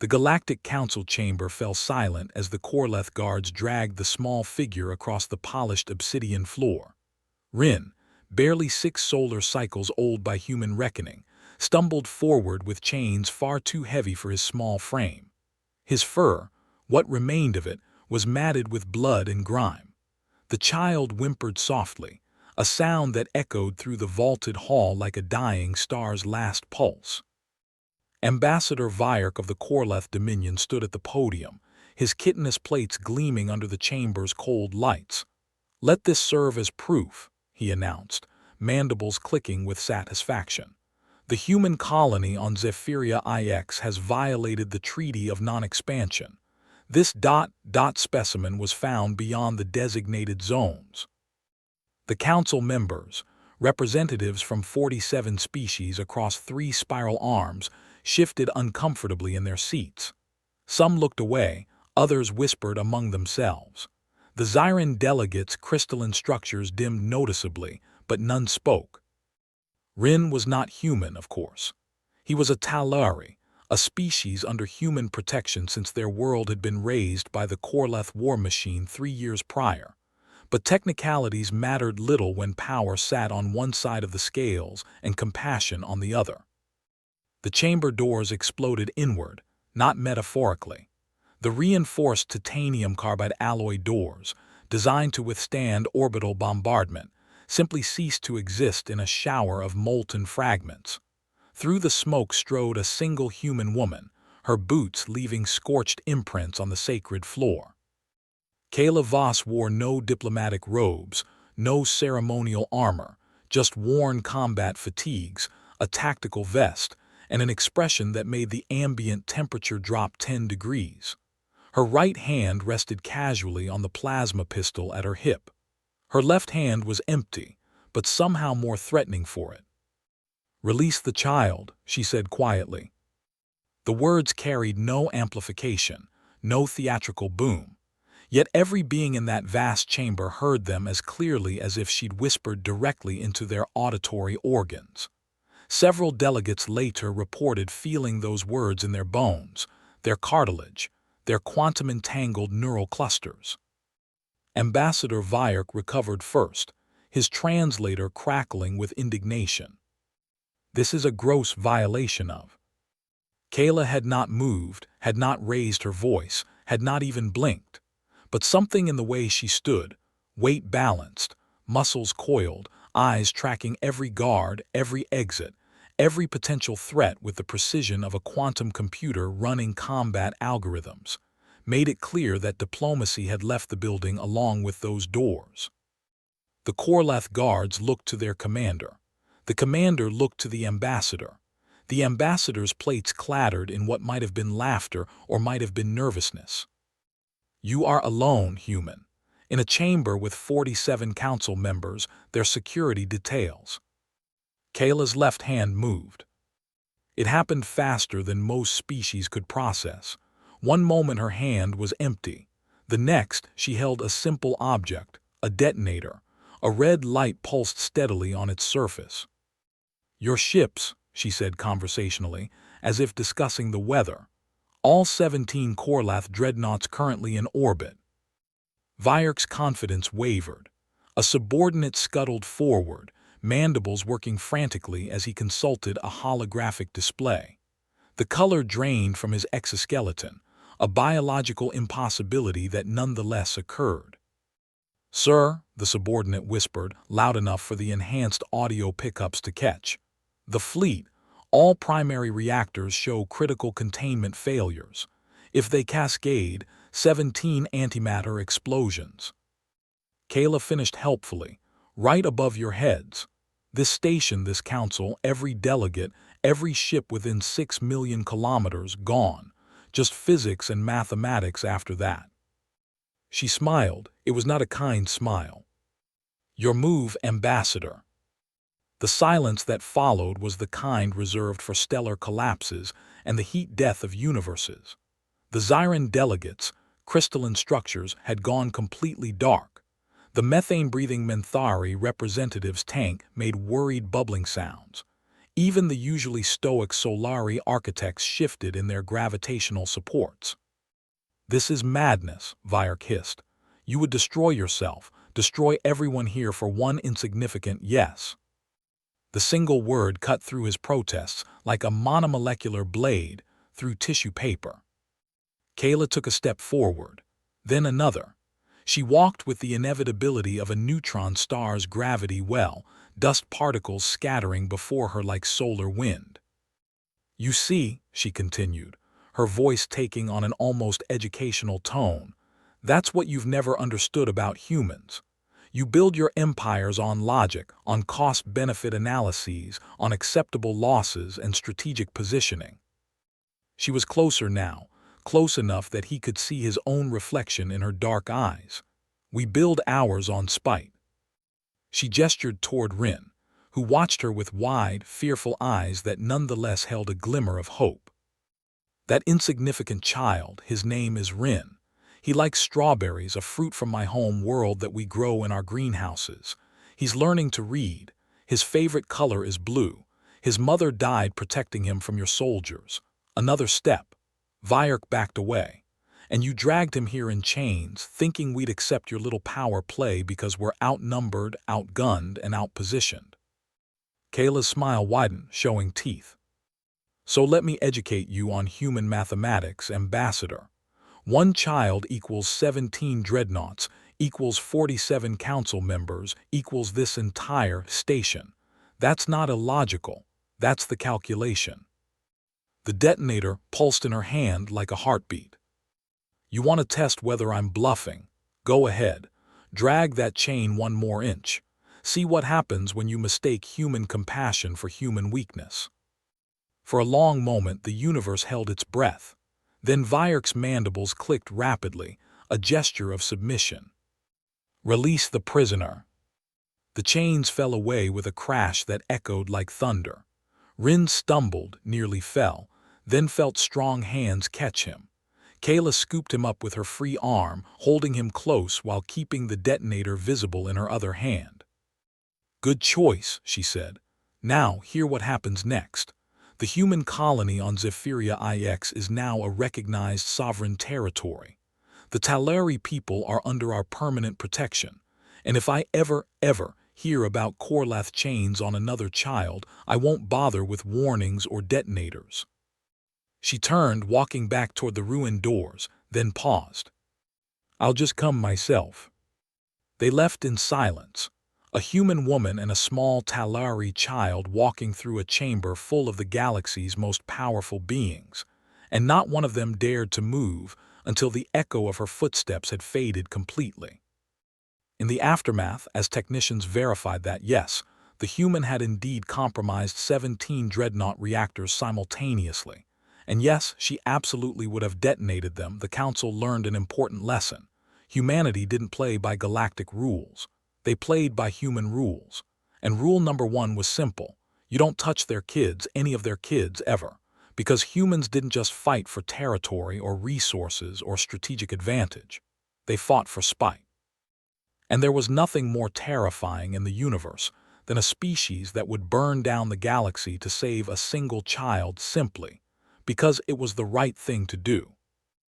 The Galactic Council chamber fell silent as the Korleth guards dragged the small figure across the polished obsidian floor. Rin, barely 6 solar cycles old by human reckoning, stumbled forward with chains far too heavy for his small frame. His fur, what remained of it, was matted with blood and grime. The child whimpered softly, a sound that echoed through the vaulted hall like a dying star's last pulse. Ambassador Vyark of the Korleth Dominion stood at the podium, his chitinous plates gleaming under the chamber's cold lights. "Let this serve as proof," he announced, mandibles clicking with satisfaction. "The human colony on Zephyria IX has violated the Treaty of Non-Expansion. This specimen was found beyond the designated zones." The council members, representatives from 47 species across 3 spiral arms, shifted uncomfortably in their seats. Some looked away, others whispered among themselves. The Zyran delegates' crystalline structures dimmed noticeably, but none spoke. Rin was not human, of course. He was a Talari, a species under human protection since their world had been razed by the Korleth war machine 3 years prior. But technicalities mattered little when power sat on one side of the scales and compassion on the other. The chamber doors exploded inward, not metaphorically. The reinforced titanium carbide alloy doors, designed to withstand orbital bombardment, simply ceased to exist in a shower of molten fragments. Through the smoke strode a single human woman, her boots leaving scorched imprints on the sacred floor. Kayla Voss wore no diplomatic robes, no ceremonial armor, just worn combat fatigues, a tactical vest, and an expression that made the ambient temperature drop 10 degrees. Her right hand rested casually on the plasma pistol at her hip. Her left hand was empty, but somehow more threatening for it. "Release the child," she said quietly. The words carried no amplification, no theatrical boom. Yet every being in that vast chamber heard them as clearly as if she'd whispered directly into their auditory organs. Several delegates later reported feeling those words in their bones, their cartilage, their quantum-entangled neural clusters. Ambassador Vyark recovered first, his translator crackling with indignation. "This is a gross violation of." Kayla had not moved, had not raised her voice, had not even blinked. But something in the way she stood, weight balanced, muscles coiled, eyes tracking every guard, every exit, every potential threat with the precision of a quantum computer running combat algorithms, made it clear that diplomacy had left the building along with those doors. The Korleth guards looked to their commander. The commander looked to the ambassador. The ambassador's plates clattered in what might have been laughter or might have been nervousness. "You are alone, human, in a chamber with 47 council members, their security details." Kayla's left hand moved. It happened faster than most species could process. One moment her hand was empty. The next, she held a simple object, a detonator. A red light pulsed steadily on its surface. "Your ships," she said conversationally, as if discussing the weather. "All 17 Korlath dreadnoughts currently in orbit." Vyark's confidence wavered. A subordinate scuttled forward, mandibles working frantically as he consulted a holographic display. The color drained from his exoskeleton, a biological impossibility that nonetheless occurred. "Sir," the subordinate whispered, loud enough for the enhanced audio pickups to catch. "The fleet, all primary reactors show critical containment failures. If they cascade, 17 antimatter explosions." Kayla finished helpfully. "Right above your heads. This station, this council, every delegate, every ship within 6 million kilometers gone. Just physics and mathematics after that." She smiled. It was not a kind smile. "Your move, Ambassador." The silence that followed was the kind reserved for stellar collapses and the heat death of universes. The Zyran delegates, crystalline structures, had gone completely dark. The methane-breathing Menthari representative's tank made worried bubbling sounds. Even the usually stoic Solari architects shifted in their gravitational supports. "This is madness," Vyark hissed. "You would destroy yourself, destroy everyone here for one insignificant yes." The single word cut through his protests like a monomolecular blade through tissue paper. Kayla took a step forward, then another. She walked with the inevitability of a neutron star's gravity well, dust particles scattering before her like solar wind. "You see," she continued, her voice taking on an almost educational tone, "that's what you've never understood about humans. You build your empires on logic, on cost-benefit analyses, on acceptable losses and strategic positioning." She was closer now, close enough that he could see his own reflection in her dark eyes. "We build ours on spite." She gestured toward Rin, who watched her with wide, fearful eyes that nonetheless held a glimmer of hope. "That insignificant child, his name is Rin. He likes strawberries, a fruit from my home world that we grow in our greenhouses. He's learning to read. His favorite color is blue. His mother died protecting him from your soldiers. Another step." Vyark backed away. "And you dragged him here in chains, thinking we'd accept your little power play because we're outnumbered, outgunned, and outpositioned." Kayla's smile widened, showing teeth. "So let me educate you on human mathematics, Ambassador. 1 child equals 17 dreadnoughts, equals 47 council members, equals this entire station. That's not illogical. That's the calculation." The detonator pulsed in her hand like a heartbeat. "You want to test whether I'm bluffing? Go ahead. Drag that chain 1 more inch. See what happens when you mistake human compassion for human weakness." For a long moment the universe held its breath. Then Vyark's mandibles clicked rapidly, a gesture of submission. "Release the prisoner." The chains fell away with a crash that echoed like thunder. Rin stumbled, nearly fell, then felt strong hands catch him. Kayla scooped him up with her free arm, holding him close while keeping the detonator visible in her other hand. "Good choice," she said. "Now, hear what happens next. The human colony on Zephyria IX is now a recognized sovereign territory. The Taleri people are under our permanent protection, and if I ever hear about Korlath chains on another child, I won't bother with warnings or detonators." She turned, walking back toward the ruined doors, then paused. "I'll just come myself." They left in silence. A human woman and a small Talari child walking through a chamber full of the galaxy's most powerful beings, and not one of them dared to move until the echo of her footsteps had faded completely. In the aftermath, as technicians verified that, yes, the human had indeed compromised 17 dreadnought reactors simultaneously, and yes, she absolutely would have detonated them, the Council learned an important lesson. Humanity didn't play by galactic rules. They played by human rules. And rule number 1 was simple. You don't touch their kids, any of their kids, ever. Because humans didn't just fight for territory or resources or strategic advantage. They fought for spite. And there was nothing more terrifying in the universe than a species that would burn down the galaxy to save a single child simply because it was the right thing to do.